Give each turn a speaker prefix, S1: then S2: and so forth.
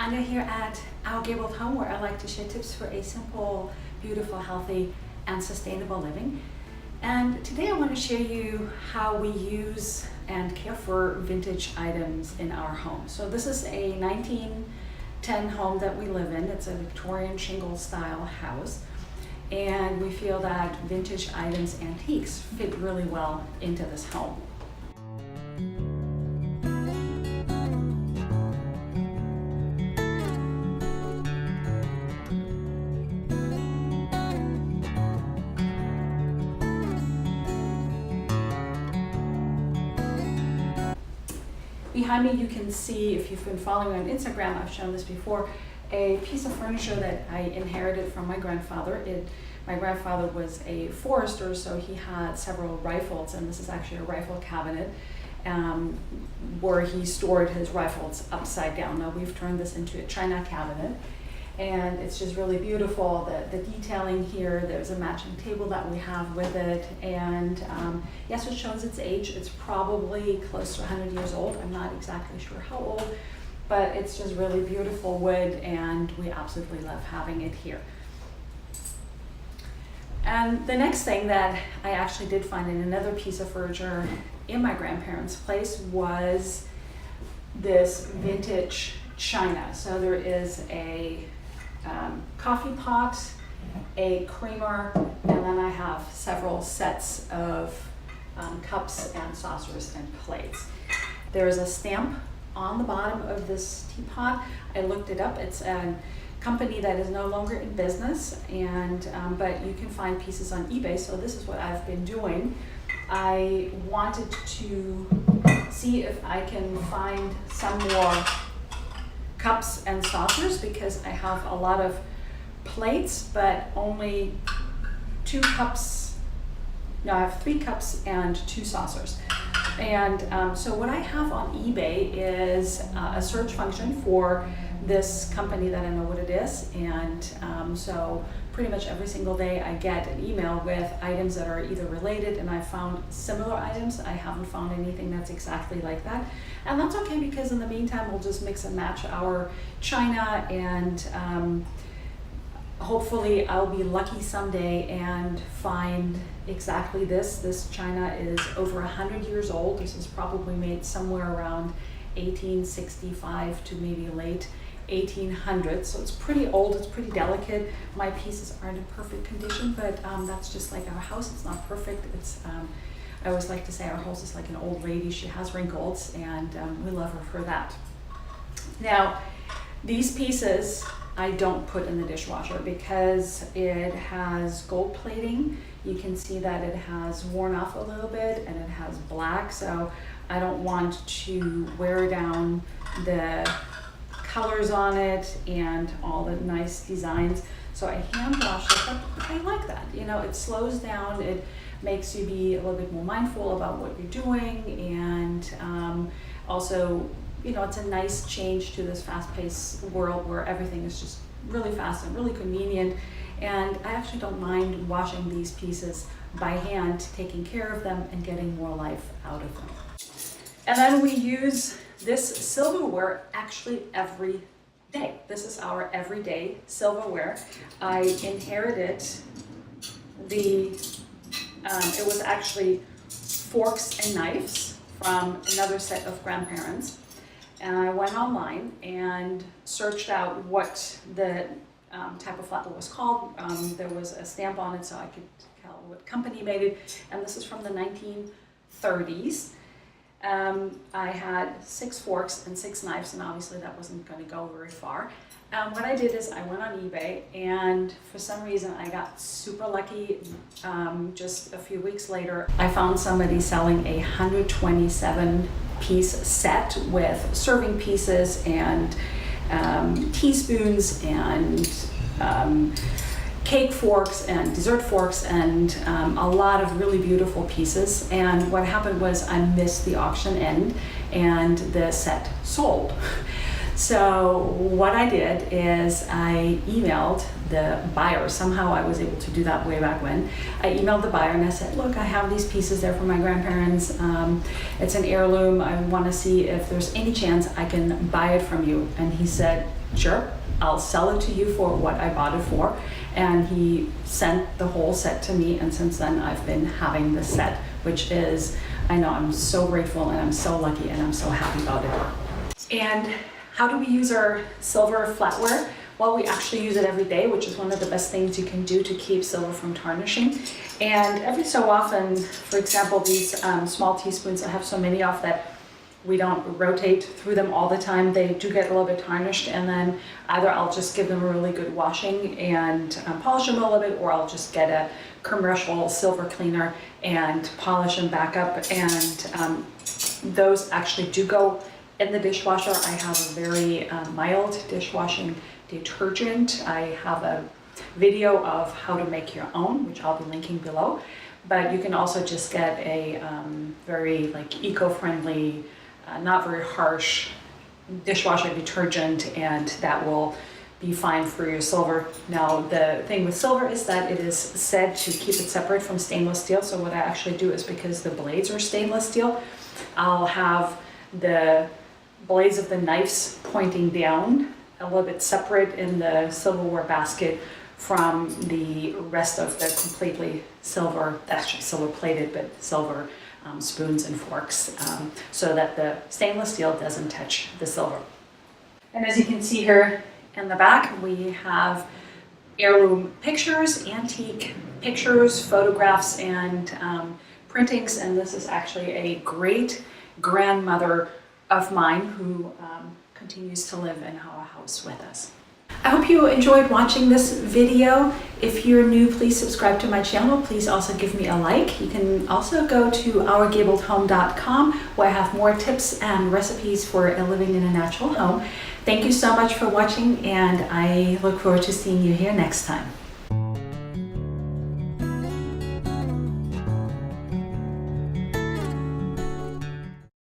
S1: Anya here at Our Gabled Home, where I like to share tips for a simple, beautiful, healthy, and sustainable living. And today I want to share you how we use and care for vintage items in our home. So this is a 1910 home that we live in. It's a Victorian shingle style house. And we feel that vintage items, antiques, fit really well into this home. Behind me you can see, if you've been following on Instagram, I've shown this before, a piece of furniture that I inherited from my grandfather. My grandfather was a forester, so he had several rifles, and this is actually a rifle cabinet where he stored his rifles upside down. Now we've turned this into a china cabinet, and it's just really beautiful. The detailing here, there's a matching table that we have with it, and yes, it shows its age. It's probably close to 100 years old. I'm not exactly sure how old, but it's just really beautiful wood, and we absolutely love having it here. And the next thing that I actually did find in another piece of furniture in my grandparents' place was this vintage china. So there is a coffee pot, a creamer, and then I have several sets of cups and saucers and plates. There is a stamp on the bottom of this teapot. I looked it up. It's a company that is no longer in business, and but you can find pieces on eBay. So this is what I've been doing. I wanted to see if I can find some more cups and saucers, because I have a lot of plates, but only 2 cups. No, I have 3 cups and 2 saucers. And so what I have on eBay is a search function for this company that I know what it is, and so pretty much every single day I get an email with items that are either related, and I found similar items. I haven't found anything that's exactly like that, and that's okay, because in the meantime we'll just mix and match our china, and hopefully I'll be lucky someday and find exactly this. This china is over 100 years old. This is probably made somewhere around 1865 to maybe late 1800s, so it's pretty old, it's pretty delicate. My pieces aren't in perfect condition, but that's just like our house. It's not perfect. It's I always like to say our house is like an old lady. She has wrinkles, and we love her for that. Now, these pieces I don't put in the dishwasher because it has gold plating. You can see that it has worn off a little bit, and it has black, so I don't want to wear down the colors on it and all the nice designs. So I hand wash it, but I like that. You know, it slows down, it makes you be a little bit more mindful about what you're doing, and also, you know, it's a nice change to this fast-paced world where everything is just really fast and really convenient. And I actually don't mind washing these pieces by hand, taking care of them and getting more life out of them. And then we use this silverware actually every day. This is our everyday silverware. I inherited it was actually forks and knives from another set of grandparents. And I went online and searched out what the type of flatware was called. There was a stamp on it, so I could tell what company made it. And this is from the 1930s. I had 6 forks and 6 knives, and obviously that wasn't going to go very far. What I did is I went on eBay, and for some reason I got super lucky. Just a few weeks later, I found somebody selling a 127-piece set with serving pieces and teaspoons and cake forks and dessert forks, and a lot of really beautiful pieces. And what happened was I missed the auction end, and the set sold. So what I did is I emailed the buyer. Somehow I was able to do that way back when. I emailed the buyer and I said, look, I have these pieces there for my grandparents. It's an heirloom. I want to see if there's any chance I can buy it from you. And he said, sure, I'll sell it to you for what I bought it for. And he sent the whole set to me, and since then I've been having the set, which is, I know, I'm so grateful and I'm so lucky and I'm so happy about it. And how do we use our silver flatware? Well, we actually use it every day, which is one of the best things you can do to keep silver from tarnishing. And every so often, for example, these small teaspoons, I have so many of that we don't rotate through them all the time. They do get a little bit tarnished, and then either I'll just give them a really good washing and polish them a little bit, or I'll just get a commercial silver cleaner and polish them back up. And those actually do go in the dishwasher. I have a very mild dishwashing detergent. I have a video of how to make your own, which I'll be linking below. But you can also just get a very eco-friendly, not very harsh dishwasher detergent, and that will be fine for your silver. Now, the thing with silver is that it is said to keep it separate from stainless steel. So what I actually do is, because the blades are stainless steel, I'll have the blades of the knives pointing down a little bit separate in the silverware basket from the rest of the completely silver, actually silver plated, but silver spoons and forks, so that the stainless steel doesn't touch the silver. And as you can see here in the back, we have heirloom pictures, antique pictures, photographs, and printings. And this is actually a great grandmother of mine who continues to live in our house with us. I hope you enjoyed watching this video. If you're new, please subscribe to my channel. Please also give me a like. You can also go to ourgabledhome.com, where I have more tips and recipes for living in a natural home. Thank you so much for watching, and I look forward to seeing you here next time.